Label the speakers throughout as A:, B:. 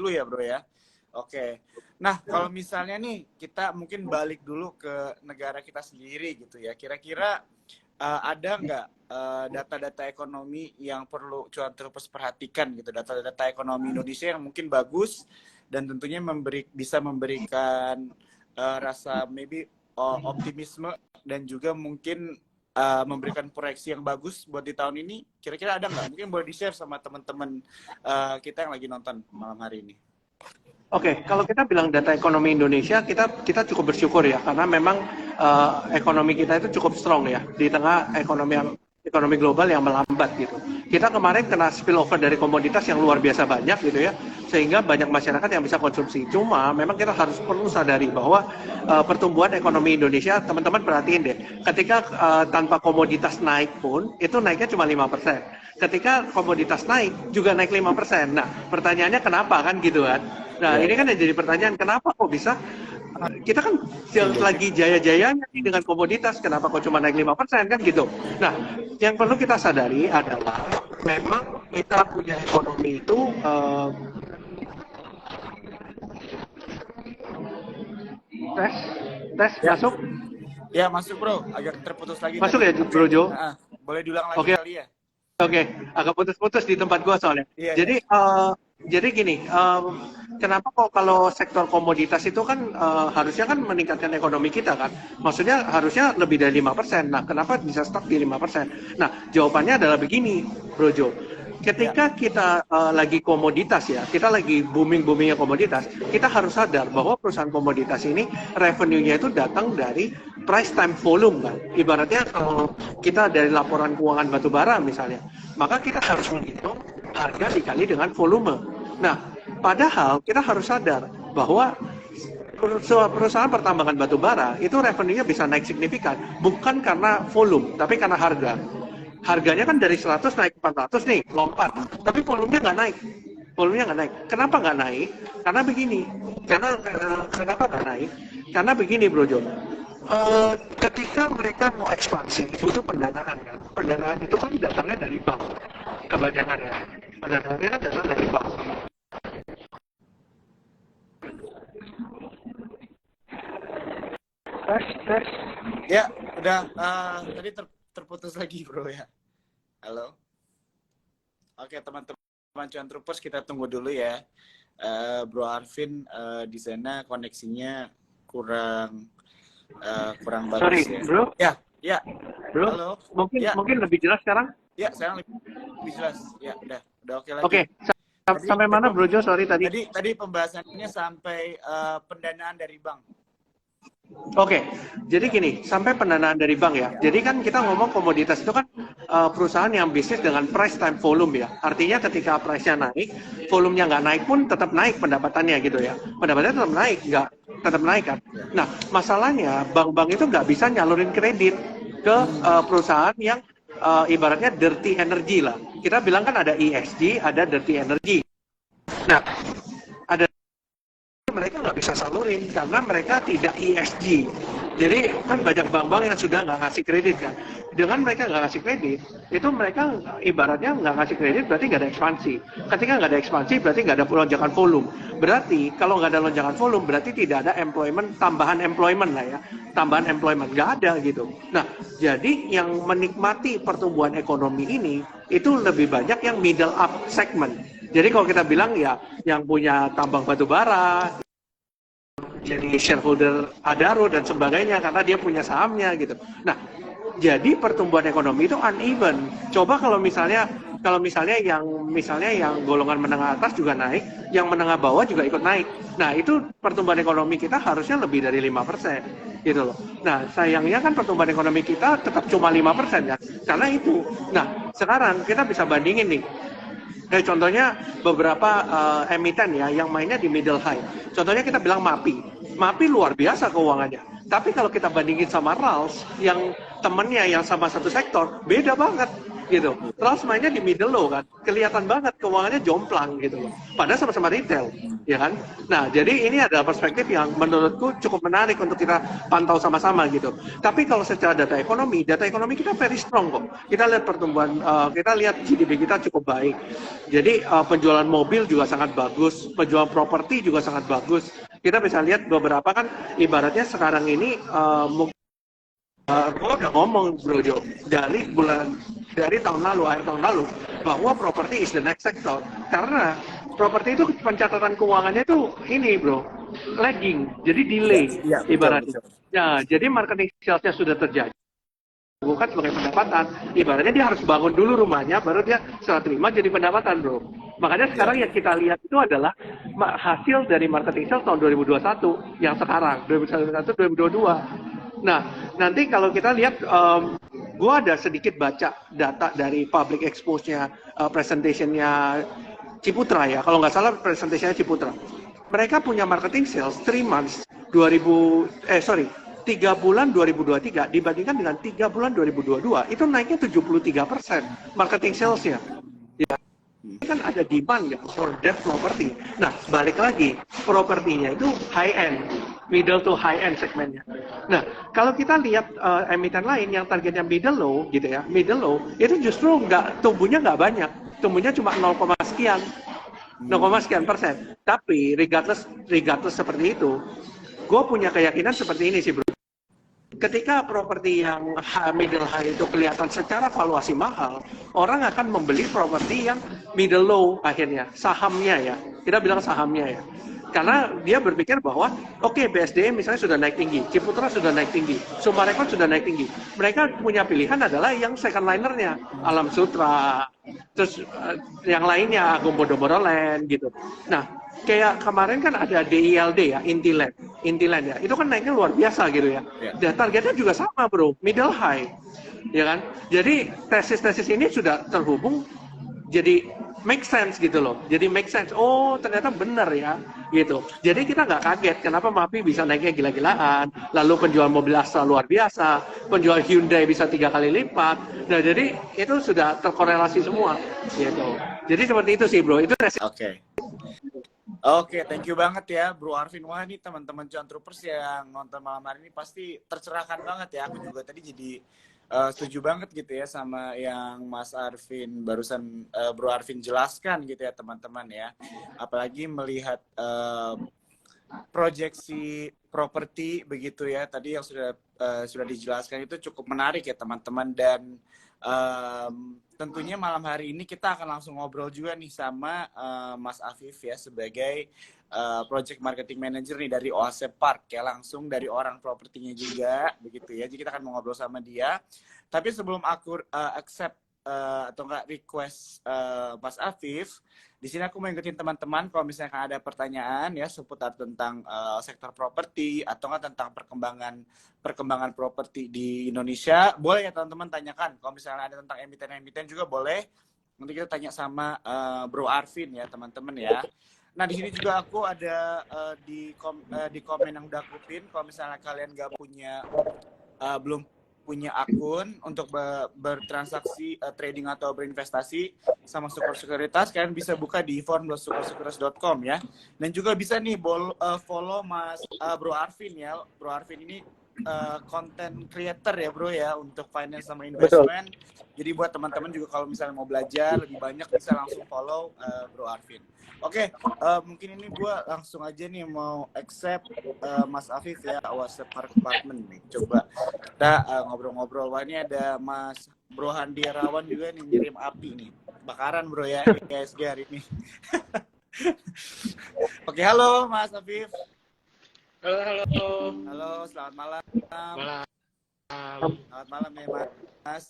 A: dulu ya bro ya. Oke. Nah kalau misalnya nih kita mungkin balik dulu ke negara kita sendiri gitu ya. Kira-kira ada nggak data-data ekonomi yang perlu Cuan Troopers perhatikan gitu, data-data ekonomi Indonesia yang mungkin bagus dan tentunya bisa memberikan rasa maybe optimisme dan juga mungkin memberikan proyeksi yang bagus buat di tahun ini. Kira-kira ada nggak? Mungkin boleh di-share sama teman-teman kita yang lagi nonton malam hari ini.
B: Oke, kalau kita bilang data ekonomi Indonesia, kita cukup bersyukur ya, karena memang ekonomi kita itu cukup strong ya di tengah ekonomi global yang melambat gitu. Kita kemarin kena spillover dari komoditas yang luar biasa banyak gitu ya, sehingga banyak masyarakat yang bisa konsumsi. Cuma memang kita perlu sadari bahwa pertumbuhan ekonomi Indonesia, teman-teman perhatiin deh, ketika tanpa komoditas naik pun, itu naiknya cuma 5%. Ketika komoditas naik, juga naik 5%. Nah, pertanyaannya kenapa kan gitu kan? Nah, ini kan yang jadi pertanyaan, kenapa kok bisa? Kita kan lagi jaya-jayanya dengan komoditas, kenapa kok cuma naik 5% kan gitu. Nah, yang perlu kita sadari adalah memang kita punya ekonomi itu tes ya. Masuk?
A: Ya, masuk bro, agak terputus lagi.
B: Masuk tadi. Ya bro Jo?
A: Boleh diulang lagi kali ya?
B: Oke, agak putus-putus di tempat gua soalnya.
A: Iya,
B: Jadi gini, kenapa kok kalau sektor komoditas itu kan harusnya kan meningkatkan ekonomi kita kan? Maksudnya harusnya lebih dari 5%. Nah, kenapa bisa stuck di 5%? Nah, jawabannya adalah begini, Bro Jo. Ketika kita lagi komoditas ya, kita lagi booming-boomingnya komoditas, kita harus sadar bahwa perusahaan komoditas ini revenue-nya itu datang dari price time volume kan. Ibaratnya kalau kita dari laporan keuangan batubara misalnya, maka kita harus menghitung harga dikali dengan volume. Nah, padahal kita harus sadar bahwa perusahaan pertambangan batubara itu revenue-nya bisa naik signifikan, bukan karena volume, tapi karena harga. Harganya kan dari 100 naik 400 nih, lompat. Tapi volumenya nggak naik. Kenapa nggak naik? Karena begini. Kenapa nggak naik? Karena begini, Bro Jo. Ketika mereka mau ekspansi, itu pendanaan kan. Pendanaan itu kan datangnya dari bank. Kebanyakan ya. Pendanaannya kan datang dari bank. Tes.
A: Ya, udah. Tadi terputus lagi bro ya. Halo. Oke teman-teman Cuan Troopers, kita tunggu dulu ya. Bro Arvin di sana koneksinya kurang bagus.
B: Sorry,
A: ya.
B: Bro.
A: Ya.
B: Bro.
A: Halo.
B: Mungkin lebih jelas sekarang?
A: Ya, sekarang lebih jelas. Ya, udah oke lagi.
B: Oke. Sampai mana Bro Jo? Sorry tadi.
A: Tadi pembahasannya sampai pendanaan dari bank.
B: Oke, jadi gini, sampai pendanaan dari bank ya. Jadi kan kita ngomong komoditas itu kan perusahaan yang bisnis dengan price time volume ya. Artinya ketika price-nya naik, volumenya nggak naik pun tetap naik pendapatannya gitu ya. Pendapatannya tetap naik kan. Nah, masalahnya bank-bank itu nggak bisa nyalurin kredit ke perusahaan yang ibaratnya dirty energy lah. Kita bilang kan ada ESG, ada dirty energy. Nah, mereka nggak bisa salurin karena mereka tidak ESG. Jadi kan banyak bank-bank yang sudah nggak ngasih kredit kan. Dengan mereka nggak ngasih kredit, itu mereka ibaratnya nggak ngasih kredit berarti nggak ada ekspansi. Ketika nggak ada ekspansi berarti nggak ada lonjakan volume. Berarti kalau nggak ada lonjakan volume berarti tidak ada tambahan employment lah ya. Tambahan employment nggak ada gitu. Nah, jadi yang menikmati pertumbuhan ekonomi ini itu lebih banyak yang middle up segment. Jadi kalau kita bilang ya yang punya tambang batu bara, jadi shareholder Adaro dan sebagainya karena dia punya sahamnya gitu. Nah, jadi pertumbuhan ekonomi itu uneven. Coba kalau misalnya yang golongan menengah atas juga naik, yang menengah bawah juga ikut naik. Nah, itu pertumbuhan ekonomi kita harusnya lebih dari 5% gitu loh. Nah, sayangnya kan pertumbuhan ekonomi kita tetap cuma 5% ya. Karena itu. Nah, sekarang kita bisa bandingin nih. Contohnya beberapa emiten ya yang mainnya di middle high. Contohnya kita bilang MAPI luar biasa keuangannya. Tapi kalau kita bandingin sama RALS yang temennya yang sama satu sektor, beda banget gitu. Trust mainnya di middle low kan, kelihatan banget keuangannya jomplang gitu loh. Padahal sama-sama retail, ya kan? Nah, jadi ini adalah perspektif yang menurutku cukup menarik untuk kita pantau sama-sama gitu. Tapi kalau secara data ekonomi kita very strong kok. Kita lihat pertumbuhan, kita lihat GDP kita cukup baik. Jadi penjualan mobil juga sangat bagus, penjualan properti juga sangat bagus. Kita bisa lihat beberapa kan, ibaratnya sekarang ini gue udah ngomong bro Jo dari tahun lalu, akhir tahun lalu, bahwa property is the next sector, karena properti itu pencatatan keuangannya itu ini bro, lagging, jadi delay
A: Iya,
B: ibaratnya.
A: betul.
B: Ya, jadi marketing salesnya sudah terjadi, bukan sebagai pendapatan, ibaratnya dia harus bangun dulu rumahnya, baru dia setelah terima jadi pendapatan bro. Makanya sekarang yang kita lihat itu adalah hasil dari marketing sales tahun 2021 yang sekarang 2021-2022. Nah, nanti kalau kita lihat, gue ada sedikit baca data dari public expose-nya, presentationnya Ciputra ya, kalau nggak salah presentationnya Ciputra. Mereka punya marketing sales 3 months 3 bulan 2023 dibandingkan dengan 3 bulan 2022, itu naiknya 73% marketing sales-nya. Ya, ini kan ada demand ya for that property. Nah, balik lagi, propertinya itu high end, middle to high end segmennya. Nah, kalau kita lihat emiten lain yang targetnya middle low gitu ya, middle low itu justru tumbuhnya nggak banyak, tumbuhnya cuma 0, sekian, 0, sekian persen. Tapi regardless seperti itu, gue punya keyakinan seperti ini sih bro. Ketika properti yang middle high itu kelihatan secara valuasi mahal, orang akan membeli properti yang middle low akhirnya, sahamnya ya. Kita bilang sahamnya ya. Karena dia berpikir bahwa, oke, BSD misalnya sudah naik tinggi, Ciputra sudah naik tinggi, Summarecon sudah naik tinggi. Mereka punya pilihan adalah yang second linernya, Alam Sutra, terus yang lainnya, Agung Podomoro Land gitu. Nah, kayak kemarin kan ada DILD ya, Intiland ya, itu kan naiknya luar biasa gitu ya. Dan targetnya juga sama bro, middle high, ya kan. Jadi tesis-tesis ini sudah terhubung, jadi make sense gitu loh. Jadi make sense, oh ternyata benar ya, gitu. Jadi kita nggak kaget kenapa MAPI bisa naiknya gila-gilaan, lalu penjual mobil Astra luar biasa, penjual Hyundai bisa 3 kali lipat. Nah jadi itu sudah terkorelasi semua, gitu. Jadi seperti itu sih bro, itu tesis.
A: Oke, thank you banget ya Bro Arvin. Wah nih teman-teman Cuan Troopers yang nonton malam hari ini pasti tercerahkan banget ya. Aku juga tadi jadi setuju banget gitu ya sama yang Mas Arvin barusan Bro Arvin jelaskan gitu ya teman-teman ya. Apalagi melihat proyeksi properti begitu ya. Tadi yang sudah dijelaskan itu cukup menarik ya teman-teman, dan tentunya malam hari ini kita akan langsung ngobrol juga nih sama Mas Afif ya, sebagai project marketing manager nih dari Oase Park ya, langsung dari orang propertinya juga begitu ya. Jadi kita akan ngobrol sama dia. Tapi sebelum aku accept atau enggak request Mas Afif, di sini aku mau ingetin teman-teman kalau misalnya ada pertanyaan ya seputar tentang sektor properti atau enggak tentang perkembangan properti di Indonesia, boleh ya teman-teman tanyakan. Kalau misalnya ada tentang emiten-emiten juga boleh. Nanti kita tanya sama Bro Arvin ya teman-teman ya. Nah di sini juga aku ada di komen yang udah aku pin. Kalau misalnya kalian nggak punya belum punya akun untuk bertransaksi trading atau berinvestasi sama Sukor Sekuritas, kalian bisa buka di form.sukorsekuritas.com ya. Dan juga bisa nih follow Mas Bro Arvin ya. Bro Arvin ini content creator ya bro ya, untuk finance sama investment. Betul. Jadi buat teman-teman juga kalau misalnya mau belajar lebih banyak bisa langsung follow Bro Arvin. Oke, mungkin ini gue langsung aja nih mau accept Mas Afif ya, Oase Park Apartment nih. Coba kita ngobrol-ngobrol. Wah ini ada Mas Bro Handi Rawan juga nih ngirim api nih. Bakaran bro ya, ISG hari ini. Oke, halo Mas Afif.
C: Halo.
A: Halo, selamat malam.
C: Malam.
A: Selamat malam ya Mas.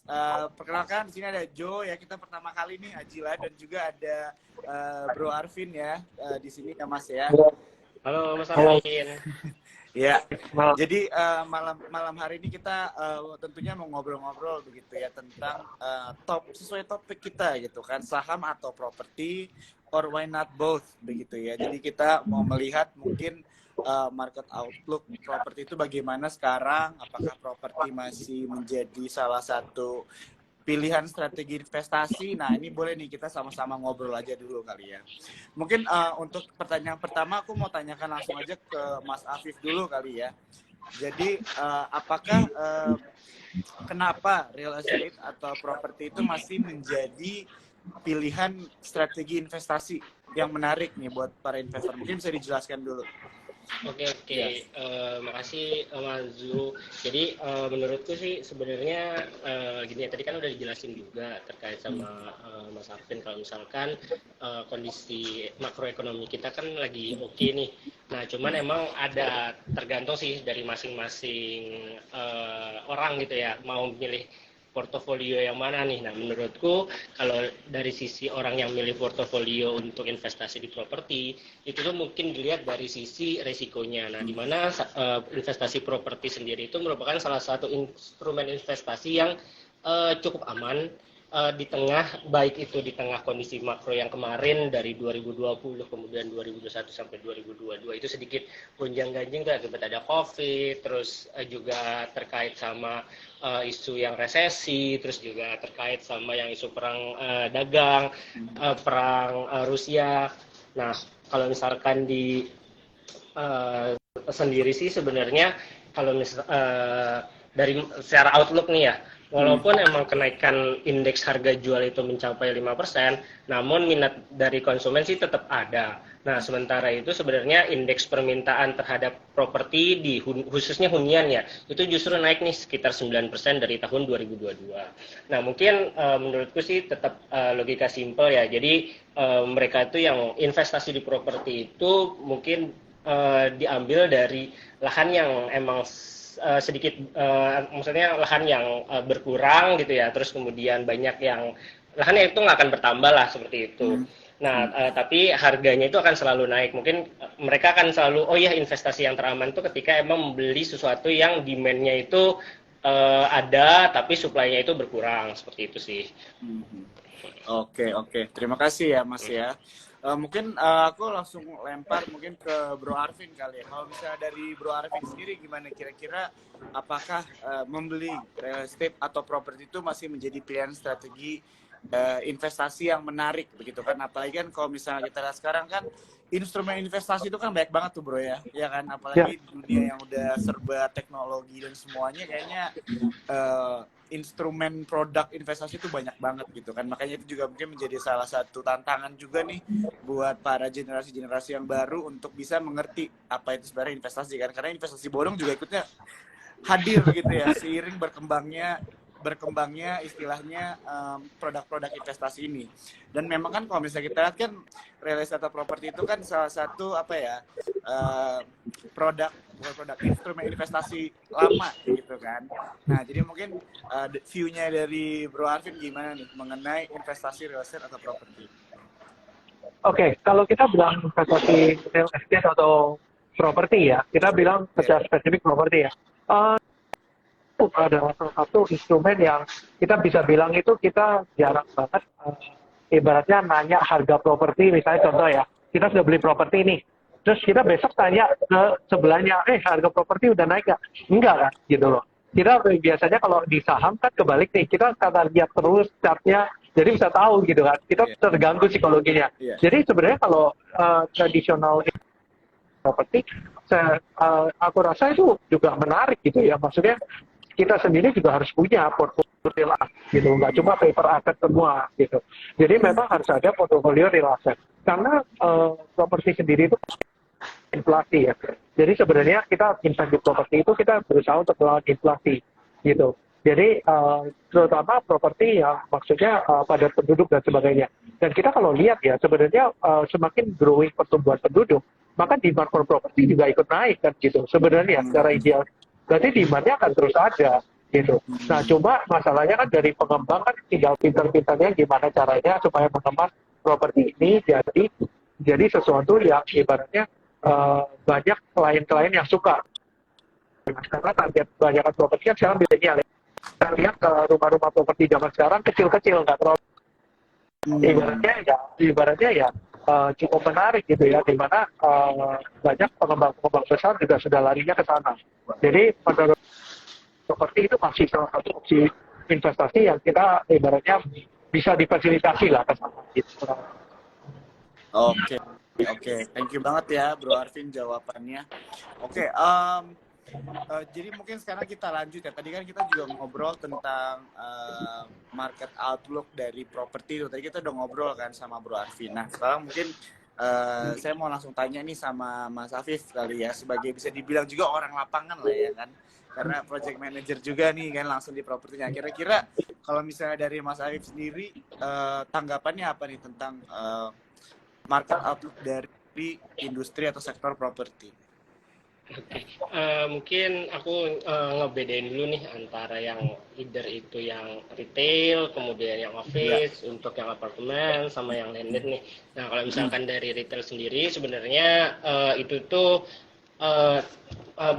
A: Perkenalkan di sini ada Joe ya, kita pertama kali nih Ajila, dan juga ada Bro Arvin ya di sini ya Mas ya.
C: Halo Mas Arvin.
A: Ya, jadi malam hari ini kita tentunya mau ngobrol-ngobrol begitu ya tentang sesuai topik kita gitu kan, saham atau properti, or why not both begitu ya. Jadi kita mau melihat mungkin market outlook properti itu bagaimana sekarang, apakah properti masih menjadi salah satu pilihan strategi investasi. Nah, ini boleh nih kita sama-sama ngobrol aja dulu kali ya. Mungkin untuk pertanyaan pertama aku mau tanyakan langsung aja ke Mas Afif dulu kali ya. Jadi apakah kenapa real estate atau properti itu masih menjadi pilihan strategi investasi yang menarik nih buat para investor? Mungkin bisa dijelaskan dulu.
C: Oke.
A: Yes.
C: Makasih Mas Zul. Jadi menurutku sih sebenarnya gini ya, tadi kan udah dijelasin juga terkait sama Mas Arvin kalau misalkan kondisi makroekonomi kita kan lagi oke nih. Nah, cuman emang ada tergantung sih dari masing-masing orang gitu ya, mau milih portofolio yang mana nih. Nah, menurutku kalau dari sisi orang yang milih portofolio untuk investasi di properti, itu tuh mungkin dilihat dari sisi resikonya. Nah, di mana investasi properti sendiri itu merupakan salah satu instrumen investasi yang cukup aman di tengah, baik itu di tengah kondisi makro yang kemarin dari 2020 kemudian 2021 sampai 2022 itu sedikit gonjang-ganjing tuh akibat ada COVID, terus juga terkait sama isu yang resesi, terus juga terkait sama yang isu perang dagang, perang Rusia. Nah, kalau misalkan di sendiri sih sebenarnya kalau dari secara outlook nih ya, walaupun emang kenaikan indeks harga jual itu mencapai 5%, namun minat dari konsumen sih tetap ada. Nah, sementara itu sebenarnya indeks permintaan terhadap properti di khususnya hunian ya, itu justru naik nih sekitar 9% dari tahun 2022. Nah, mungkin menurutku sih tetap logika simpel ya. Jadi mereka itu yang investasi di properti itu mungkin diambil dari lahan yang emang sedikit maksudnya lahan yang berkurang gitu ya, terus kemudian banyak yang lahannya itu nggak akan bertambah lah seperti itu. Nah, tapi harganya itu akan selalu naik. Mungkin mereka akan selalu, oh ya investasi yang teraman itu ketika emang membeli sesuatu yang demand-nya itu ada tapi supply-nya itu berkurang, seperti itu sih.
A: Oke. Terima kasih ya Mas ya. Mungkin aku langsung lempar mungkin ke Bro Arvin kali ya. Kalau misalnya dari Bro Arvin sendiri gimana kira-kira apakah membeli real estate atau properti itu masih menjadi pilihan strategi investasi yang menarik begitu kan? Apalagi kan kalau misalnya kita lihat sekarang kan instrumen investasi itu kan banyak banget tuh Bro ya kan, apalagi dunia yang udah serba teknologi dan semuanya kayaknya instrumen produk investasi itu banyak banget gitu kan. Makanya itu juga mungkin menjadi salah satu tantangan juga nih buat para generasi-generasi yang baru untuk bisa mengerti apa itu sebenarnya investasi kan, karena investasi bodong juga ikutnya hadir gitu ya seiring berkembangnya istilahnya produk-produk investasi ini. Dan memang kan kalau misalnya kita lihat kan real estate atau properti itu kan salah satu bukan produk instrumen investasi lama gitu kan. Nah, jadi mungkin view-nya dari Bro Arvin gimana nih mengenai investasi real estate atau properti?
B: Oke, kalau kita bilang investasi real estate atau properti ya, kita bilang secara spesifik properti ya. Itu adalah salah satu instrumen yang kita bisa bilang itu kita jarang banget ibaratnya nanya harga properti, misalnya contoh ya, kita sudah beli properti nih, terus kita besok tanya ke sebelahnya, harga properti udah naik nggak? Enggak kan, gitu loh. Kita biasanya kalau di saham kan kebalik nih, kita kata lihat terus chartnya, jadi bisa tahu gitu kan, kita terganggu psikologinya. Jadi sebenarnya kalau tradisional properti, aku rasa itu juga menarik gitu ya, maksudnya kita sendiri juga harus punya portfolio real asset gitu, nggak cuma paper asset semua gitu. Jadi memang harus ada portfolio real asset, karena properti sendiri itu inflasi ya. Jadi sebenarnya kita invest di properti itu kita berusaha untuk melawan inflasi gitu. Jadi terutama properti yang maksudnya pada penduduk dan sebagainya. Dan kita kalau lihat ya sebenarnya semakin growing pertumbuhan penduduk, maka demand for property juga ikut naik kan gitu. Sebenarnya secara ideal. Berarti demand-nya akan terus ada gitu. Nah, cuma masalahnya kan dari pengembang kan tinggal pintar-pintarnya gimana caranya supaya mengemas properti ini jadi sesuatu yang ibaratnya banyak klien-klien yang suka. Karena target banyak properti kan sekarang milenial. Kita lihat ke rumah-rumah properti zaman sekarang kecil-kecil, nggak terlalu ibaratnya ya cukup menarik gitu ya, di mana banyak pengembang-pengembang besar juga sudah larinya ke sana. Jadi menurut properti itu masih salah satu opsi investasi yang kita ibaratnya bisa difasilitasi lah ke sana gitu.
A: Oke, oke. Thank you banget ya, Bro Arvin jawabannya. Oke, jadi mungkin sekarang kita lanjut ya. Tadi kan kita juga ngobrol tentang market outlook dari properti itu. Tadi kita udah ngobrol kan sama Bro Arvin. Nah, sekarang mungkin saya mau langsung tanya nih sama Mas Afif kali ya, sebagai bisa dibilang juga orang lapangan lah ya kan. Karena project manager juga nih kan langsung di propertinya. Kira-kira kalau misalnya dari Mas Afif sendiri, tanggapannya apa nih tentang market outlook dari industri atau sektor properti?
C: Oke, mungkin aku ngebedain dulu nih antara yang either itu yang retail, kemudian yang office, untuk yang apartemen, sama yang landed nih. Nah, kalau misalkan dari retail sendiri, sebenarnya itu tuh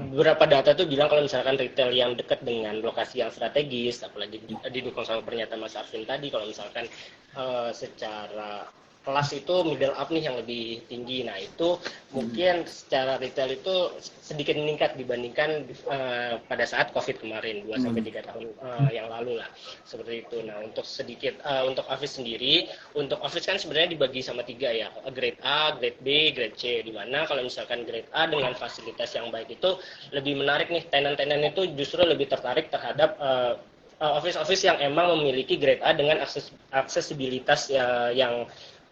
C: beberapa data tuh bilang kalau misalkan retail yang dekat dengan lokasi yang strategis, apalagi didukung sama pernyataan Mas Arvin tadi, kalau misalkan secara kelas itu middle up nih yang lebih tinggi. Nah, itu mungkin secara retail itu sedikit meningkat dibandingkan pada saat COVID kemarin 2-3 tahun yang lalu lah. Seperti itu. Nah, untuk sedikit untuk office sendiri, untuk office kan sebenarnya dibagi sama 3 ya. Grade A, grade B, grade C. Di mana kalau misalkan grade A dengan fasilitas yang baik itu lebih menarik nih, tenan-tenan itu justru lebih tertarik terhadap office-office yang emang memiliki grade A dengan aksesibilitas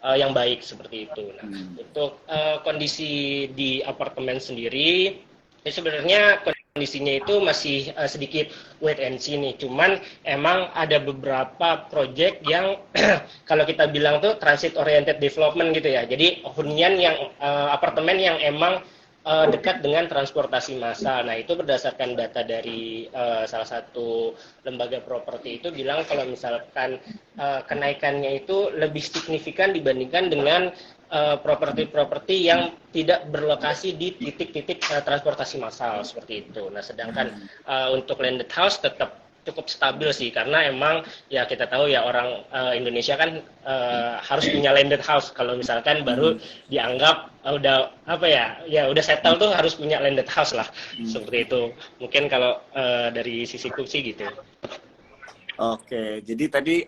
C: yang baik seperti itu. Nah, untuk kondisi di apartemen sendiri, ya sebenarnya kondisinya itu masih sedikit wait and see nih. Cuman emang ada beberapa project yang kalau kita bilang tuh transit oriented development gitu ya. Jadi hunian yang apartemen yang emang dekat dengan transportasi massal. Nah, itu berdasarkan data dari salah satu lembaga properti itu bilang kalau misalkan kenaikannya itu lebih signifikan dibandingkan dengan properti-properti yang tidak berlokasi di titik-titik transportasi massal seperti itu. Nah, sedangkan untuk landed house tetap cukup stabil sih, karena emang ya kita tahu ya orang Indonesia kan harus punya landed house. Kalau misalkan baru dianggap udah apa ya udah settle tuh harus punya landed house lah. Seperti itu. Mungkin kalau dari sisi sih gitu.
A: Oke, jadi tadi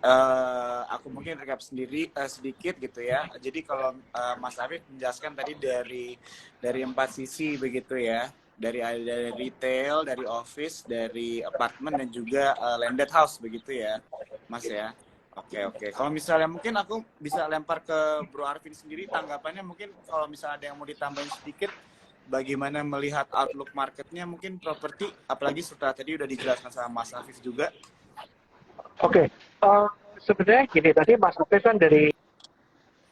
A: aku mungkin recap sendiri sedikit gitu ya. Jadi kalau Mas Afif menjelaskan tadi dari 4 sisi begitu ya. Dari retail, dari office, dari apartemen dan juga landed house begitu ya, Mas ya. Oke. Kalau misalnya mungkin aku bisa lempar ke Bro Arvin sendiri tanggapannya, mungkin kalau misalnya ada yang mau ditambahin sedikit, bagaimana melihat outlook marketnya mungkin properti, apalagi setelah tadi udah dijelaskan sama Mas Afif juga.
B: Oke, sebenarnya gini, tadi Mas Afif kan dari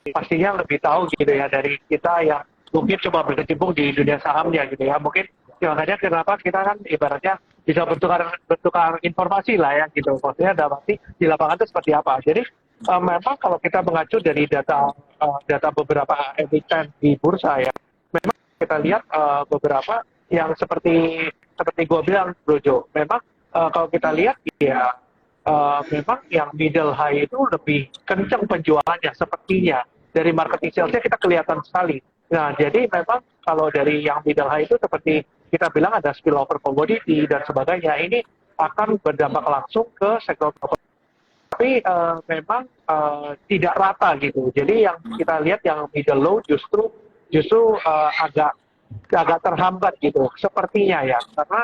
B: pastinya lebih tahu gitu ya dari kita yang mungkin cuma berkecimpung di dunia sahamnya gitu ya. Mungkin makanya kenapa kita kan ibaratnya bisa bertukar informasi lah ya gitu. Maksudnya dalam arti di lapangan itu seperti apa. Jadi memang kalau kita mengacu dari data beberapa emiten di bursa ya, memang kita lihat beberapa yang seperti gue bilang Brojo, memang kalau kita lihat ya memang yang middle high itu lebih kencang penjualannya sepertinya. Dari marketing sales-nya kita kelihatan sekali. Nah, jadi memang kalau dari yang middle high itu seperti kita bilang ada spillover commodity dan sebagainya, ini akan berdampak langsung ke sektor properti. Tapi memang tidak rata gitu. Jadi yang kita lihat yang middle low justru agak terhambat gitu, sepertinya ya, karena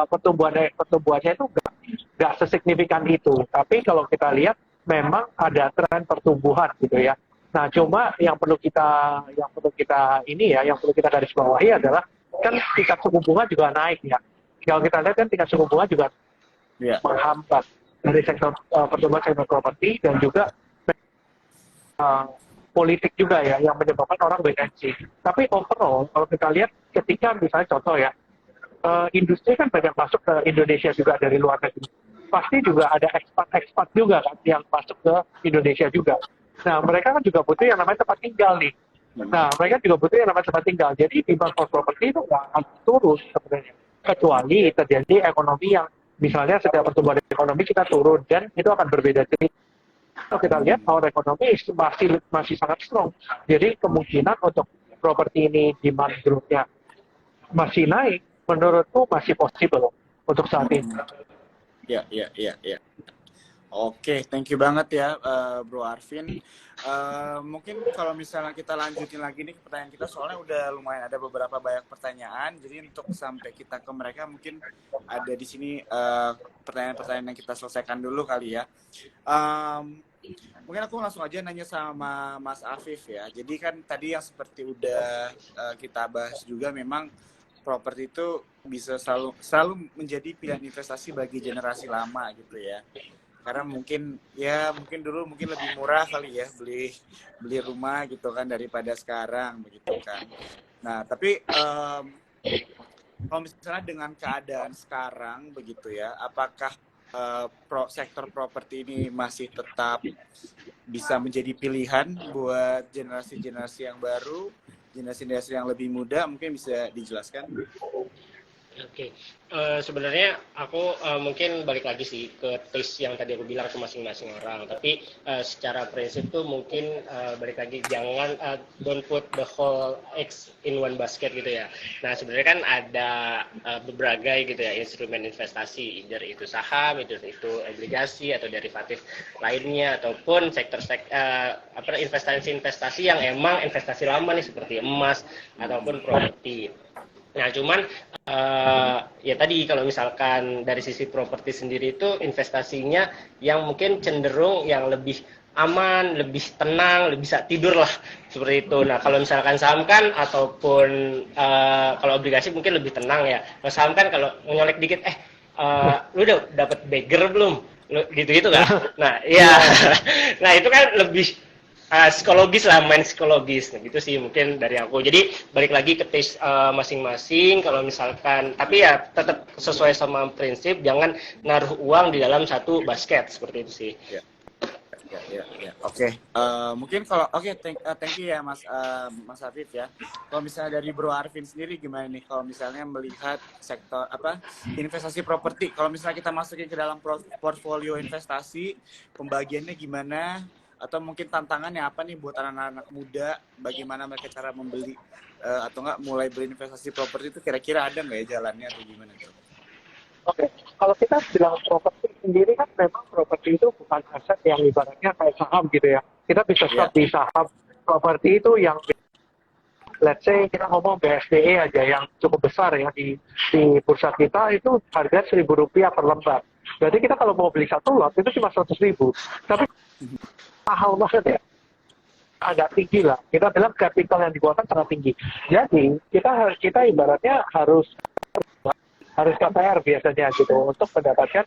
B: pertumbuhannya itu nggak sesignifikan itu. Tapi kalau kita lihat memang ada tren pertumbuhan gitu ya. Nah, cuma yang perlu kita garis bawahi adalah kan tingkat suku bunga juga naik ya. Kalau kita lihat kan tingkat suku bunga juga menghambat dari sektor pertumbuhan sektor properti dan juga politik juga ya yang menyebabkan orang wait and see. Tapi overall kalau kita lihat ketika misalnya contoh ya industri kan banyak masuk ke Indonesia juga dari luar negeri. Pasti juga ada ekspat juga kan yang masuk ke Indonesia juga. Nah, mereka kan juga butuh yang namanya tempat tinggal nih. Nah, mereka juga butuh yang namanya tempat tinggal. Jadi demand for property itu nggak akan turun sebenarnya. Kecuali terjadi ekonomi yang misalnya setiap pertumbuhan ekonomi kita turun dan itu akan berbeda cerita. Kalau kita lihat power ekonomi masih sangat strong. Jadi kemungkinan untuk properti ini demand growth-nya masih naik, menurutku masih possible untuk saat ini.
A: Ya. Oke, thank you banget ya, Bro Arvin. Mungkin kalau misalnya kita lanjutin lagi nih pertanyaan kita, soalnya udah lumayan ada beberapa banyak pertanyaan. Jadi untuk sampai kita ke mereka, mungkin ada di sini pertanyaan-pertanyaan yang kita selesaikan dulu kali ya. Mungkin aku langsung aja nanya sama Mas Afif ya. Jadi kan tadi yang seperti udah kita bahas juga, memang properti itu bisa selalu menjadi pilihan investasi bagi generasi lama gitu ya. Karena mungkin dulu mungkin lebih murah kali ya beli rumah gitu kan daripada sekarang begitu kan. Nah, tapi kalau misalnya dengan keadaan sekarang begitu ya, apakah sektor properti ini masih tetap bisa menjadi pilihan buat generasi-generasi yang baru, generasi-generasi yang lebih muda? Mungkin bisa dijelaskan?
C: Oke, sebenarnya aku mungkin balik lagi sih ke taste yang tadi aku bilang ke masing-masing orang. Tapi secara prinsip tuh mungkin balik lagi jangan don't put the whole eggs in one basket gitu ya. Nah sebenarnya kan ada beberapa gitu ya instrumen investasi, either itu saham, itu obligasi atau derivatif lainnya, ataupun investasi-investasi yang emang investasi lama nih seperti emas ataupun properti. Nah, cuman ya tadi kalau misalkan dari sisi properti sendiri itu investasinya yang mungkin cenderung yang lebih aman, lebih tenang, lebih bisa tidur lah seperti itu. Nah, kalau misalkan saham kan ataupun kalau obligasi mungkin lebih tenang ya. Kalau saham kan kalau nyolek dikit, lu udah dapat bagger belum? Lu gitu-gitu kan? Nah, iya. Nah, itu kan lebih psikologis lah, main psikologis. Nah, gitu sih mungkin dari aku. Jadi balik lagi ke taste masing-masing. Kalau misalkan, tapi ya tetap sesuai sama prinsip, jangan naruh uang di dalam satu basket seperti itu sih.
A: Ya. Oke. Mungkin kalau thank you ya Mas Afif ya. Kalau misalnya dari Bro Arvin sendiri gimana nih kalau misalnya melihat sektor investasi properti, kalau misalnya kita masukin ke dalam portfolio investasi, pembagiannya gimana, atau mungkin tantangannya apa nih buat anak-anak muda, bagaimana mereka cara membeli atau enggak mulai berinvestasi properti itu, kira-kira ada nggak ya jalannya atau gimana tuh?
B: Oke, kalau kita bilang properti sendiri kan memang properti itu bukan aset yang ibaratnya kayak saham gitu ya. Kita bisa start di saham. Properti itu yang let's say kita ngomong BSDE aja yang cukup besar ya di bursa kita itu harga Rp1.000 per lembar. Berarti kita kalau mau beli satu lot itu cuma 100.000. Tapi mahal banget ya. Agak tinggi lah. Kita bilang capital yang dikeluarkan sangat tinggi. Jadi kita ibaratnya harus KPR biasanya gitu untuk mendapatkan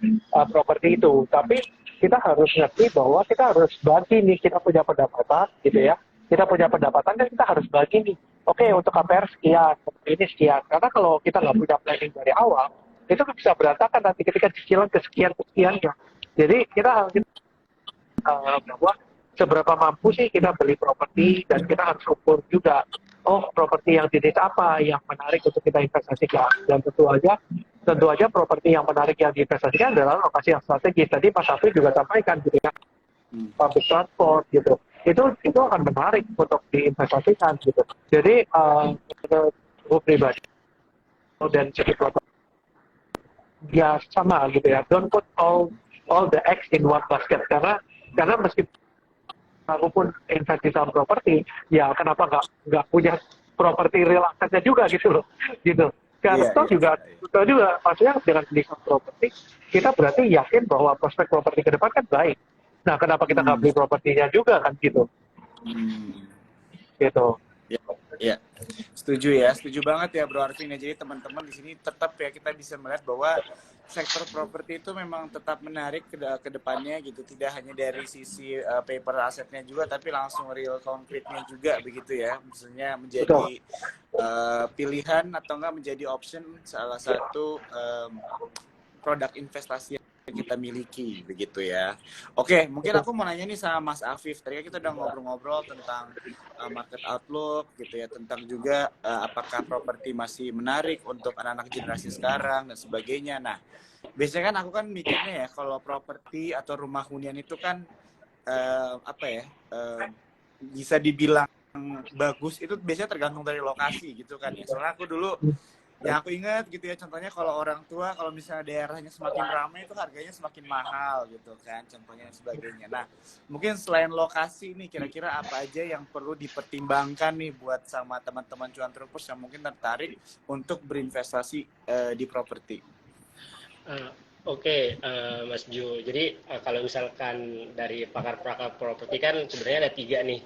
B: properti itu. Tapi kita harus ngerti bahwa kita harus bagi nih, kita punya pendapatan gitu ya. Kita punya pendapatan dan kita harus bagi nih. Oke, untuk KPR sekian, ini sekian. Karena kalau kita nggak punya planning dari awal, itu bisa berantakan nanti ketika cicilan kesekian-kesekiannya. Jadi kita harus bahwa seberapa mampu sih kita beli properti dan kita harus ukur juga properti yang jenis apa yang menarik untuk kita investasikan. Dan tentu aja properti yang menarik yang diinvestasikan adalah lokasi yang strategis. Tadi Mas Afri juga sampaikan gitu ya, public transport gitu. Itu akan menarik untuk diinvestasikan gitu. Jadi untuk pribadi dan segi properti ya sama gitu ya. Don't put all the eggs in one basket karena meskipun aku pun investasi saham properti, ya kenapa nggak punya properti real asetnya juga gitu loh, gitu. Karena juga maksudnya dengan beli saham properti, kita berarti yakin bahwa prospek properti ke depan kan baik. Nah, kenapa kita nggak beli propertinya juga kan gitu? Gitu.
A: Ya, setuju banget ya Bro Arvin ya. Jadi teman-teman di sini tetap ya kita bisa melihat bahwa sektor properti itu memang tetap menarik ke depannya gitu, tidak hanya dari sisi paper asetnya juga, tapi langsung real concrete-nya juga begitu ya. Maksudnya menjadi pilihan atau enggak menjadi option salah satu produk investasi yang kita miliki begitu ya. Oke, mungkin aku mau nanya nih sama Mas Afif. Tadi kita udah ngobrol-ngobrol tentang market outlook gitu ya, tentang juga apakah properti masih menarik untuk anak-anak generasi sekarang dan sebagainya. Nah, biasanya kan aku kan mikirnya ya kalau properti atau rumah hunian itu kan bisa dibilang bagus itu biasanya tergantung dari lokasi gitu kan ya. Soalnya aku dulu Yang aku ingat gitu ya, contohnya kalau orang tua, kalau misalnya daerahnya semakin ramai itu harganya semakin mahal gitu kan, contohnya dan sebagainya. Nah, mungkin selain lokasi nih, kira-kira apa aja yang perlu dipertimbangkan nih buat sama teman-teman cuan trupers yang mungkin tertarik untuk berinvestasi di properti?
C: Oke, Mas Ju. Jadi kalau misalkan dari pakar-pakar properti kan sebenarnya ada tiga nih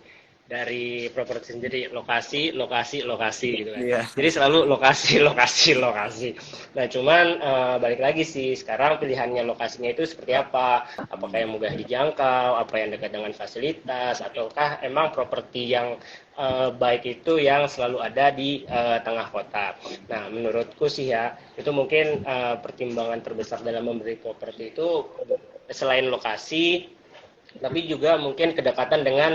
C: dari properti sendiri, lokasi, lokasi, lokasi gitu kan.
A: Iya.
C: Jadi selalu lokasi, lokasi, lokasi. Nah, cuman balik lagi sih sekarang pilihannya lokasinya itu seperti apa? Apakah yang mudah dijangkau, apa yang dekat dengan fasilitas, ataukah emang properti yang baik itu yang selalu ada di tengah kota. Nah, menurutku sih ya, itu mungkin pertimbangan terbesar dalam membeli properti itu selain lokasi, tapi juga mungkin kedekatan dengan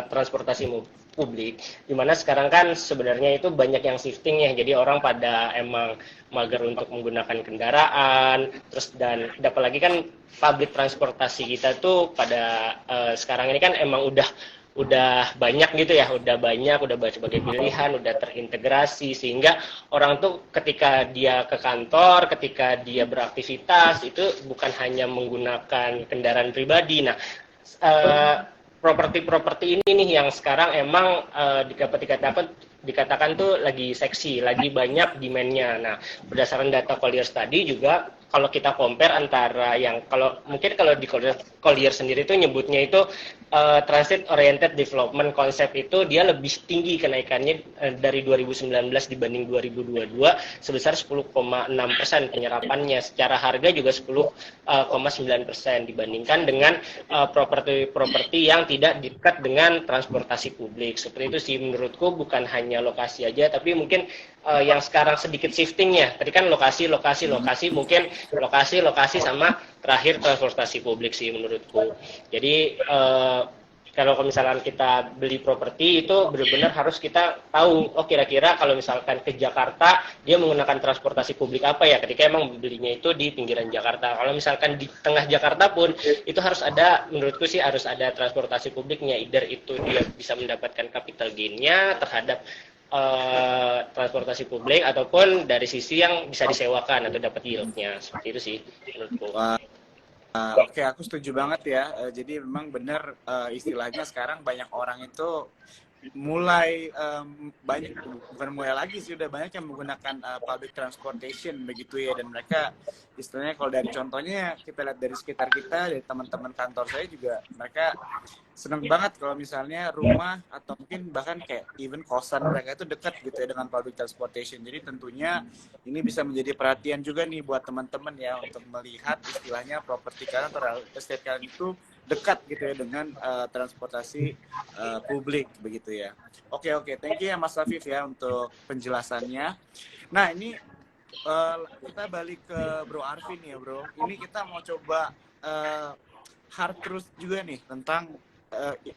C: transportasi publik, dimana sekarang kan sebenarnya itu banyak yang shifting ya, jadi orang pada emang mager untuk menggunakan kendaraan, terus dan apalagi kan public transportasi kita tuh pada sekarang ini kan emang udah banyak gitu ya, udah banyak, udah sebagai pilihan, udah terintegrasi, sehingga orang tuh ketika dia ke kantor, ketika dia beraktivitas itu bukan hanya menggunakan kendaraan pribadi. Nah, properti-properti ini nih yang sekarang emang dikatakan tuh lagi seksi, lagi banyak demand-nya. Nah, berdasarkan data Colliers tadi juga kalau kita compare antara yang kalau di Colliers sendiri itu nyebutnya itu transit oriented development konsep itu dia lebih tinggi kenaikannya dari 2019 dibanding 2022 sebesar 10,6% penyerapannya, secara harga juga 10,9% dibandingkan dengan properti-properti yang tidak dekat dengan transportasi publik. Seperti itu sih menurutku, bukan hanya lokasi aja tapi mungkin yang sekarang sedikit shiftingnya tadi kan lokasi mungkin lokasi sama terakhir transportasi publik sih menurutku. Jadi kalau misalkan kita beli properti itu benar-benar harus kita tahu, oh kira-kira kalau misalkan ke Jakarta dia menggunakan transportasi publik apa ya, ketika emang belinya itu di pinggiran Jakarta. Kalau misalkan di tengah Jakarta pun itu harus ada, menurutku sih harus ada transportasi publiknya, either itu dia bisa mendapatkan capital gain-nya terhadap transportasi publik ataupun dari sisi yang bisa disewakan atau dapat yield-nya. Seperti itu sih menurutku.
A: Oke, aku setuju banget ya. Jadi memang benar istilahnya sekarang banyak orang itu mulai banyak, bukan mulai lagi sih, udah banyak yang menggunakan public transportation begitu ya, dan mereka istilahnya kalau dari contohnya kita lihat dari sekitar kita, dari teman-teman kantor saya juga, mereka seneng banget kalau misalnya rumah atau mungkin bahkan kayak even kosan mereka itu dekat gitu ya dengan public transportation. Jadi tentunya ini bisa menjadi perhatian juga nih buat teman-teman ya untuk melihat istilahnya properti kalian atau real estate kalian itu dekat gitu ya dengan transportasi publik begitu ya. Oke, thank you ya Mas Afif ya untuk penjelasannya. Nah ini kita balik ke Bro Arvin ya Bro. Ini kita mau coba hard truth juga nih tentang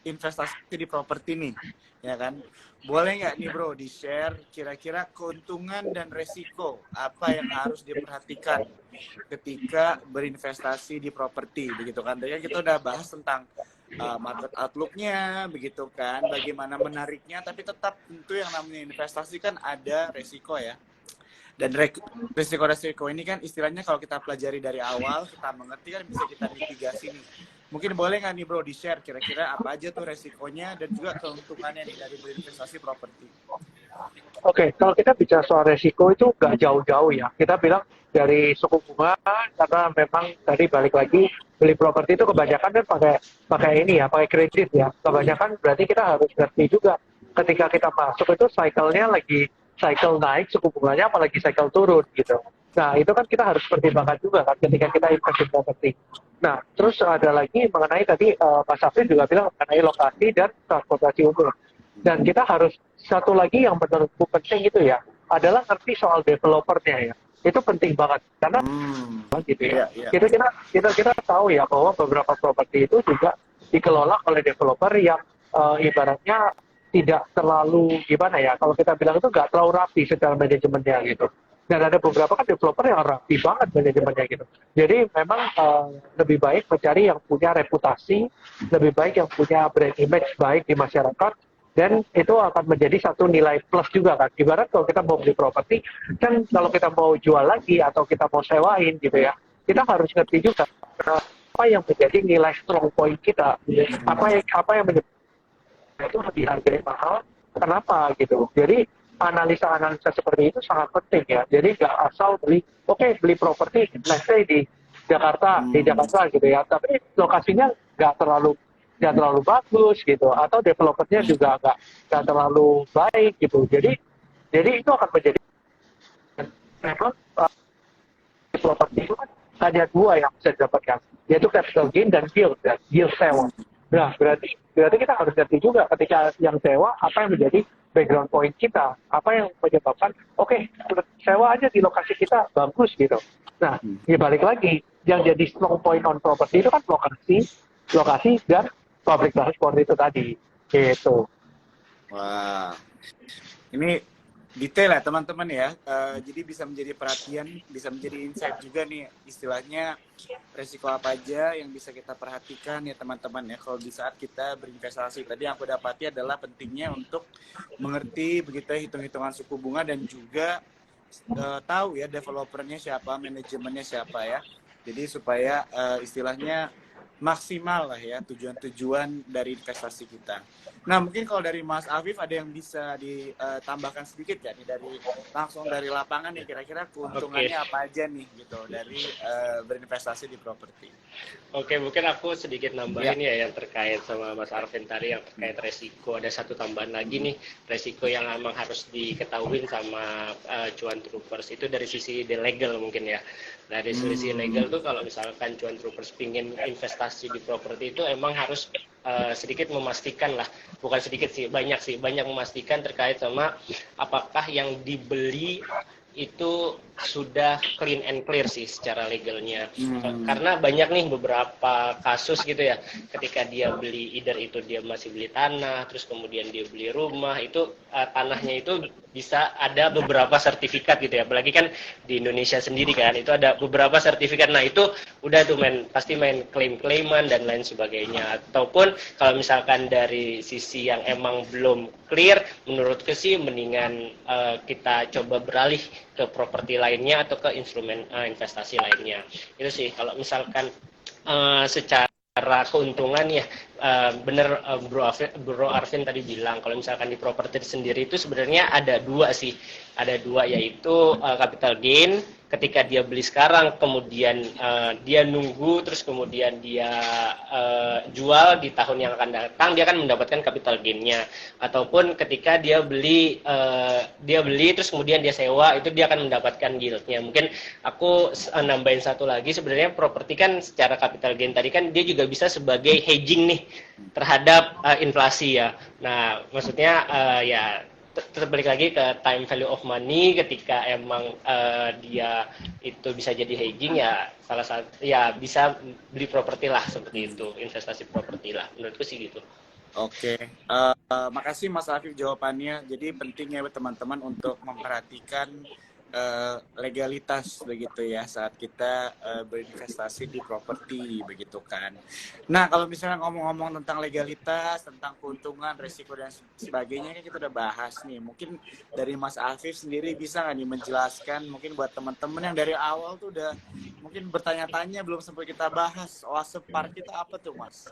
A: investasi di properti nih, ya kan? Boleh nggak nih Bro di-share kira-kira keuntungan dan resiko apa yang harus diperhatikan ketika berinvestasi di properti begitu kan? Tadi kita udah bahas tentang market outlook-nya begitu kan, bagaimana menariknya, tapi tetap tentu yang namanya investasi kan ada resiko ya. Dan resiko-resiko ini kan istilahnya kalau kita pelajari dari awal, kita mengerti kan bisa kita mitigasi nih. Mungkin boleh nggak nih Bro di-share kira-kira apa aja tuh resikonya dan juga keuntungannya nih dari berinvestasi properti?
B: Oke, kalau kita bicara soal resiko itu nggak jauh-jauh ya. Kita bilang dari suku bunga, karena memang tadi balik lagi beli properti itu kebanyakan kan pakai ini ya, pakai kredit ya. Kebanyakan berarti kita harus ngerti juga ketika kita masuk itu cycle-nya lagi cycle naik suku bunganya, apalagi cycle turun gitu. Nah itu kan kita harus pertimbangkan juga kan ketika kita investasi properti. Nah terus ada lagi mengenai tadi Mas Afif juga bilang mengenai lokasi dan transportasi umum. Dan kita harus satu lagi yang menurutku penting itu ya adalah ngerti soal developernya ya. Itu penting banget karena gitu ya. Kita tahu ya bahwa beberapa properti itu juga dikelola oleh developer yang ibaratnya tidak terlalu gimana ya, kalau kita bilang itu nggak terlalu rapi secara manajemennya gitu. Dan ada beberapa kan developer yang rapi banget manajemennya gitu. Jadi memang lebih baik mencari yang punya reputasi, lebih baik yang punya brand image baik di masyarakat, dan itu akan menjadi satu nilai plus juga kan. Ibarat kalau kita mau beli properti, kan kalau kita mau jual lagi atau kita mau sewain gitu ya, kita harus ngerti juga apa yang menjadi nilai strong point kita, apa yang menjadi itu dihargai mahal, kenapa gitu. Jadi analisa-analisa seperti itu sangat penting ya. Jadi nggak asal beli, beli properti, let's say di Jakarta gitu ya, tapi lokasinya nggak terlalu bagus gitu, atau developernya juga nggak terlalu baik gitu. Jadi itu akan menjadi memang properti itu kan hanya dua yang bisa didapatkan, yaitu capital gain dan yield sewa. Nah, berarti kita harus ngerti juga ketika yang sewa, apa yang menjadi background point kita, apa yang menyebabkan, sewa aja di lokasi kita bagus gitu. Nah, ya balik lagi, yang jadi strong point on property itu kan lokasi dan public transport itu tadi, gitu.
A: Wah, ini detail ya teman-teman ya. Jadi bisa menjadi perhatian, bisa menjadi insight juga nih, istilahnya resiko apa aja yang bisa kita perhatikan ya teman-teman ya. Kalau di saat kita berinvestasi, tadi yang aku dapati adalah pentingnya untuk mengerti begitu ya, hitung-hitungan suku bunga, dan juga tahu ya developernya siapa, manajemennya siapa ya. Jadi supaya istilahnya maksimal lah ya tujuan-tujuan dari investasi kita. Nah, mungkin kalau dari Mas Afif ada yang bisa ditambahkan sedikit ya nih, langsung dari lapangan nih, kira-kira keuntungannya apa aja nih gitu dari berinvestasi di properti.
C: Oke, mungkin aku sedikit nambahin ya yang terkait sama Mas Arvin tadi, yang terkait resiko. Ada satu tambahan lagi nih, resiko yang memang harus diketahui sama cuan troopers itu dari sisi legal mungkin ya. Dari sisi legal tuh kalau misalkan cuan troopers pingin investasi di properti itu emang harus sedikit memastikan lah, bukan sedikit sih, banyak memastikan terkait sama apakah yang dibeli itu sudah clean and clear sih secara legalnya. Karena banyak nih beberapa kasus gitu ya, ketika dia beli, either itu dia masih beli tanah, terus kemudian dia beli rumah, itu tanahnya itu bisa ada beberapa sertifikat gitu ya, apalagi kan di Indonesia sendiri kan, itu ada beberapa sertifikat. Nah itu udah tuh pasti main klaim-klaiman dan lain sebagainya. Ataupun kalau misalkan dari sisi yang emang belum clear, menurutku sih mendingan kita coba beralih ke properti lainnya atau ke instrumen investasi lainnya. Itu sih kalau misalkan secara keuntungan ya, bener Bro Arvin tadi bilang kalau misalkan di properti sendiri itu sebenarnya ada dua yaitu capital gain ketika dia beli sekarang, kemudian dia nunggu, terus kemudian dia jual di tahun yang akan datang, dia akan mendapatkan capital gain-nya. Ataupun ketika dia beli terus kemudian dia sewa, itu dia akan mendapatkan yield-nya. Mungkin aku nambahin satu lagi, sebenarnya properti kan secara capital gain tadi kan dia juga bisa sebagai hedging nih terhadap inflasi ya. Nah, maksudnya ya terbalik lagi ke time value of money, ketika emang dia itu bisa jadi hedging ya, salah satu ya bisa beli properti lah, seperti itu, investasi properti lah, menurutku sih gitu.
A: Oke, makasih Mas Afif jawabannya. Jadi penting ya teman-teman untuk memperhatikan legalitas begitu ya saat kita berinvestasi di properti begitu kan. Nah, kalau misalnya ngomong-ngomong tentang legalitas, tentang keuntungan, resiko dan sebagainya kan kita udah bahas nih. Mungkin dari Mas Afif sendiri bisa nggak nih menjelaskan, mungkin buat teman-teman yang dari awal tuh udah mungkin bertanya-tanya belum sempat kita bahas, Oase Park kita apa tuh Mas?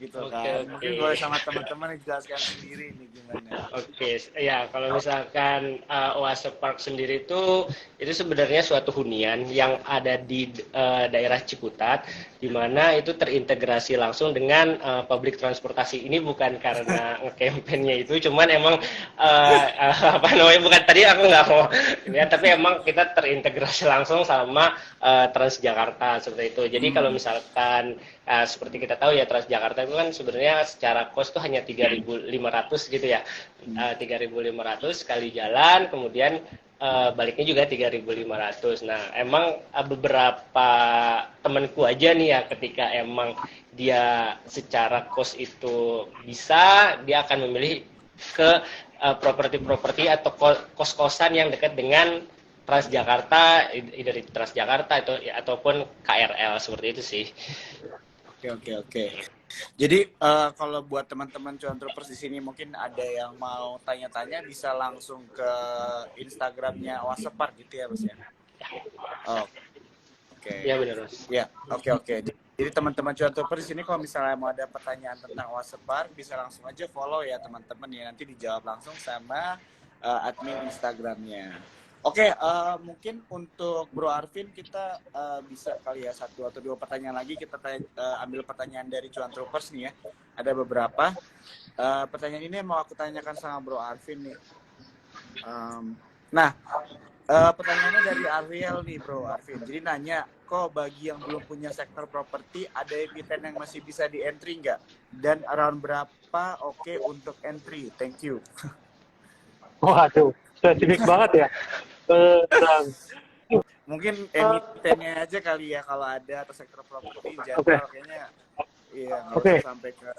A: Gitu kan. Mungkin boleh sama teman-teman dijelaskan sendiri nih gimana.
C: Oke, ya kalau misalkan Oase Park sendiri itu sebenarnya suatu hunian yang ada di daerah Ciputat, di mana itu terintegrasi langsung dengan public transportasi. Ini bukan karena campaign-nya itu, cuman emang apa namanya, bukan, tadi aku nggak mau ya, tapi emang kita terintegrasi langsung sama Transjakarta seperti itu. Jadi kalau misalkan seperti kita tahu ya, Transjakarta itu kan sebenarnya secara cost tuh hanya 3.500 gitu ya. 3.500 sekali jalan, kemudian baliknya juga 3.500. Nah, emang beberapa temanku aja nih ya, ketika emang dia secara cost itu bisa, dia akan memilih ke properti-properti atau kos-kosan yang dekat dengan Transjakarta, dari Transjakarta itu ya, ataupun KRL, seperti itu sih.
A: Oke. Jadi kalau buat teman-teman cuan-troopers di sini mungkin ada yang mau tanya-tanya bisa langsung ke Instagramnya Wasepar gitu ya Mas ya. Oh, oke.
C: Ya benar Mas.
A: Ya, oke. Jadi teman-teman cuan-troopers di sini kalau misalnya mau ada pertanyaan tentang Wasepar bisa langsung aja follow ya teman-teman ya, nanti dijawab langsung sama admin Instagramnya. Oke, mungkin untuk Bro Arvin kita bisa kali ya 1 atau 2 pertanyaan lagi kita ambil pertanyaan dari Cuan Troopers nih ya. Ada beberapa pertanyaan ini mau aku tanyakan sama Bro Arvin nih. Nah, pertanyaannya dari Ariel nih Bro Arvin. Jadi nanya, kok bagi yang belum punya sektor properti ada emiten yang masih bisa di entry nggak? Dan around berapa oke untuk entry? Thank you.
B: Waduh, spesifik banget ya.
A: Mungkin emitennya aja kali ya kalau ada, atau sektor properti general kayaknya iya nggak usah sampai ke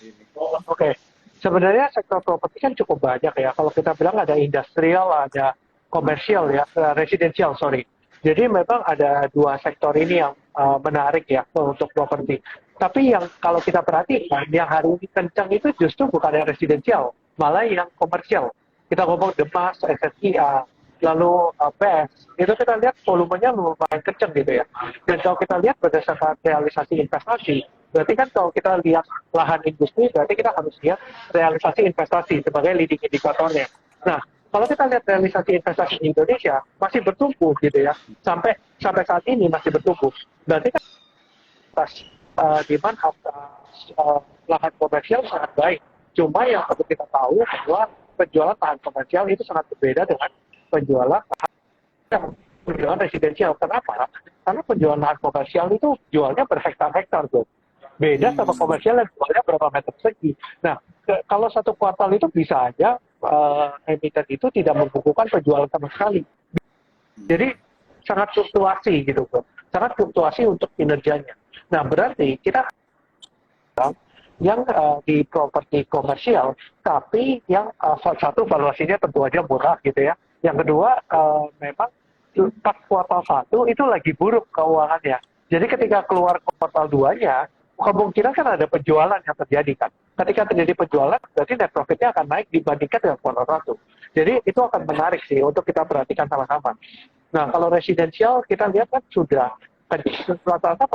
A: ini.
B: Oke. Sebenarnya sektor properti kan cukup banyak ya. Kalau kita bilang ada industrial, ada komersial ya, residential sorry. Jadi memang ada 2 sektor ini yang menarik ya untuk properti. Tapi yang kalau kita perhatikan yang hari ini kencang itu justru bukan yang residential, malah yang komersial. Kita ngomong Demas, SSIA, lalu BES, itu kita lihat volumenya lumayan kencang gitu ya. Dan kalau kita lihat berdasarkan realisasi investasi, berarti kan kalau kita lihat lahan industri, berarti kita harus lihat realisasi investasi sebagai leading indikatornya. Nah, kalau kita lihat realisasi investasi di Indonesia masih bertumbuh gitu ya, sampai saat ini masih bertumbuh. Berarti kan demand atas lahan komersial sangat baik. Cuma yang perlu kita tahu bahwa penjualan lahan komersial itu sangat berbeda dengan penjualan residensial. Kenapa? Karena penjualan lahan komersial itu jualnya per hektar-hektar tuh. Beda sama komersial yang jualnya berapa meter persegi. Nah, kalau 1 kuartal itu bisa aja emiten itu tidak membukukan penjualan sama sekali. Jadi sangat fluktuasi gitu bro. Sangat fluktuasi untuk kinerjanya. Nah, berarti kita yang di properti komersial, tapi yang satu valuasinya tentu aja murah gitu ya. Yang kedua, memang pas kuartal 1 itu lagi buruk keuangannya. Jadi ketika keluar kuartal 2-nya, kemungkinan kan ada penjualan yang terjadi kan. Ketika terjadi penjualan, berarti net profitnya akan naik dibandingkan dengan kuartal 1. Jadi itu akan menarik sih untuk kita perhatikan sama-sama. Nah, kalau residensial kita lihat kan sudah rata-rata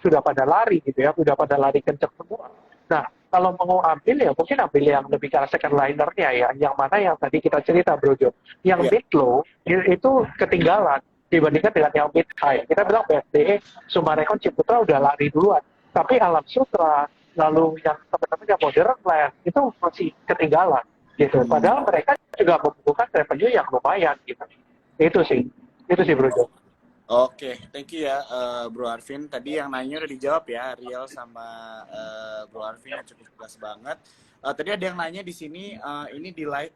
B: sudah pada lari gitu ya, sudah pada lari kenceng semua. Nah, kalau mau ambil ya mungkin ambil yang lebih ke second liner-nya ya, yang mana yang tadi kita cerita Bro Jo. Yang mid low itu ketinggalan dibandingkan dengan yang mid high. Kita bilang BSDE, Sumarekon, Ciputra udah lari duluan. Tapi Alam Sutra, lalu yang teman-teman yang modern land itu masih ketinggalan gitu. Padahal mereka juga membukukan revenue yang lumayan gitu. Itu sih Bro Jo.
A: Oke, thank you ya Bro Arvin. Tadi yang nanya udah dijawab ya, Riel sama Bro Arvin yang cukup jelas banget. Tadi ada yang nanya di sini, ini di live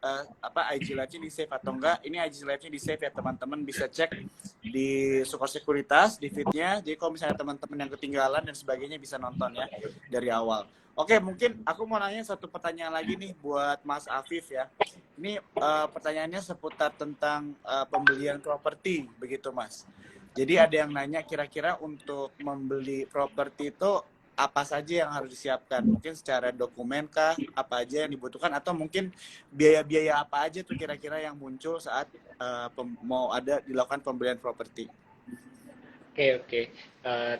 A: IG live-nya di save atau enggak? Ini IG live-nya di save ya teman-teman, bisa cek di Sukor Sekuritas di feed-nya. Jadi kalau misalnya teman-teman yang ketinggalan dan sebagainya bisa nonton ya dari awal. Oke, mungkin aku mau nanya 1 pertanyaan lagi nih buat Mas Afif ya. Ini pertanyaannya seputar tentang pembelian properti, begitu Mas. Jadi ada yang nanya kira-kira untuk membeli properti itu apa saja yang harus disiapkan? Mungkin secara dokumen kah, apa aja yang dibutuhkan, atau mungkin biaya-biaya apa aja tuh kira-kira yang muncul saat mau dilakukan pembelian properti?
C: Oke.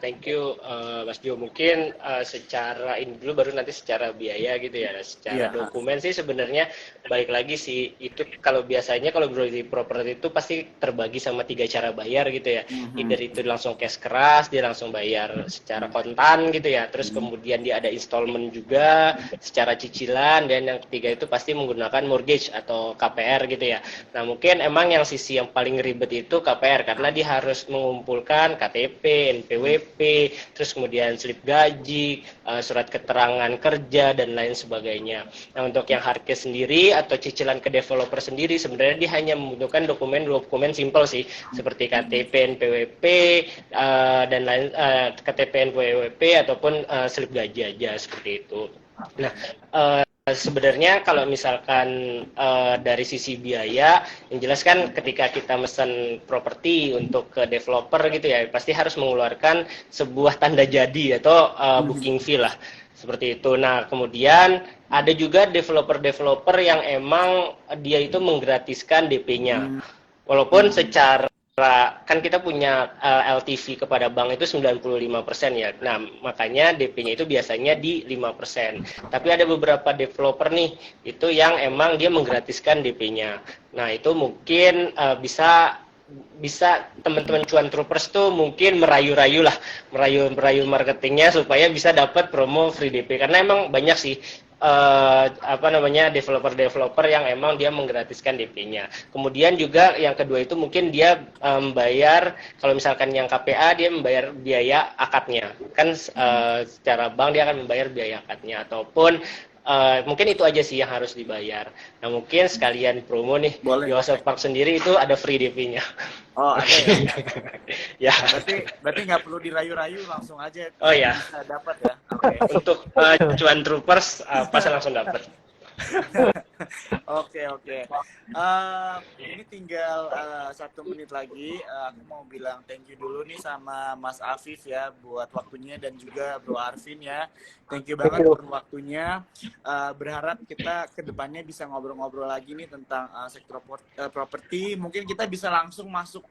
C: Thank you Mas Jo. Mungkin secara ini dulu baru nanti secara biaya gitu ya. Secara dokumen sih sebenarnya balik lagi sih, itu kalau biasanya kalau beli properti itu pasti terbagi sama 3 cara bayar gitu ya. Either itu langsung cash keras, dia langsung bayar secara kontan gitu ya. Terus kemudian dia ada installment juga secara cicilan, dan yang ketiga itu pasti menggunakan mortgage atau KPR gitu ya. Nah, mungkin emang yang sisi yang paling ribet itu KPR, karena dia harus mengumpulkan KTP, NPWP, terus kemudian slip gaji, surat keterangan kerja, dan lain sebagainya. Nah, untuk yang hardcase sendiri atau cicilan ke developer sendiri, sebenarnya dia hanya membutuhkan dokumen simple sih, seperti KTP, NPWP, dan lain KTP, NPWP, ataupun slip gaji aja, seperti itu. Nah, sebenarnya kalau misalkan dari sisi biaya, yang jelas kan ketika kita mesen properti untuk ke developer gitu ya, pasti harus mengeluarkan sebuah tanda jadi atau booking fee lah. Seperti itu. Nah, kemudian ada juga developer-developer yang emang dia itu menggratiskan DP-nya. Walaupun secara kan kita punya LTV kepada bank itu 95% ya. Nah, makanya DP-nya itu biasanya di 5%. Tapi ada beberapa developer nih, itu yang emang dia menggratiskan DP-nya. Nah, itu mungkin bisa teman-teman cuan troopers tuh mungkin merayu marketingnya supaya bisa dapat promo free DP, karena emang banyak sih developer yang emang dia menggratiskan DP-nya. Kemudian juga yang kedua itu mungkin dia membayar, kalau misalkan yang KPA dia membayar biaya akadnya, kan secara bank dia akan membayar biaya akadnya, ataupun mungkin itu aja sih yang harus dibayar. Nah, mungkin sekalian promo nih,
A: Boleh.
C: di Oasis Park sendiri itu ada free DP-nya.
A: Oh, ada ya.
C: Ya.
A: Berarti nggak perlu dirayu-rayu, langsung aja
C: Oh ya.
A: bisa dapat ya. Oke.
C: Untuk cuan troopers pasti langsung dapat.
A: Oke. Ini tinggal 1 menit lagi. Aku mau bilang thank you dulu nih sama Mas Afif ya buat waktunya, dan juga Bro Arvin ya. Thank you banget buat waktunya. Berharap kita kedepannya bisa ngobrol-ngobrol lagi nih tentang sektor properti. Mungkin kita bisa langsung masuk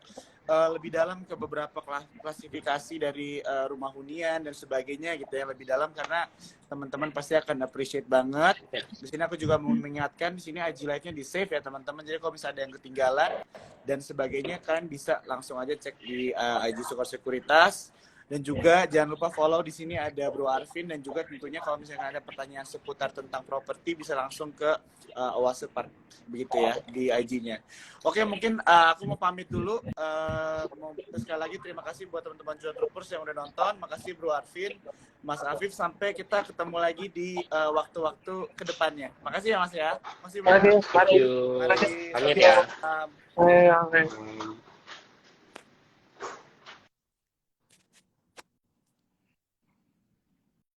A: lebih dalam ke beberapa klasifikasi dari rumah hunian dan sebagainya gitu ya, lebih dalam, karena teman-teman pasti akan appreciate banget. Di sini aku juga mau mengingatkan, di sini IG Live-nya di save ya teman-teman. Jadi kalau misalnya ada yang ketinggalan dan sebagainya, kalian bisa langsung aja cek di IG Sukor Sekuritas. Dan juga jangan lupa follow, di sini ada Bro Arvin, dan juga tentunya kalau misalnya ada pertanyaan seputar tentang properti bisa langsung ke Oasis Park begitu ya di IG-nya. Oke, mungkin aku mau pamit dulu. Sekali lagi terima kasih buat teman-teman Cuan Troopers yang udah nonton. Makasih Bro Arvin, Mas Afif, sampai kita ketemu lagi di waktu-waktu kedepannya. Makasih ya Mas ya. Makasih Bro.
C: Thank you. Pamit ya.
B: Oke.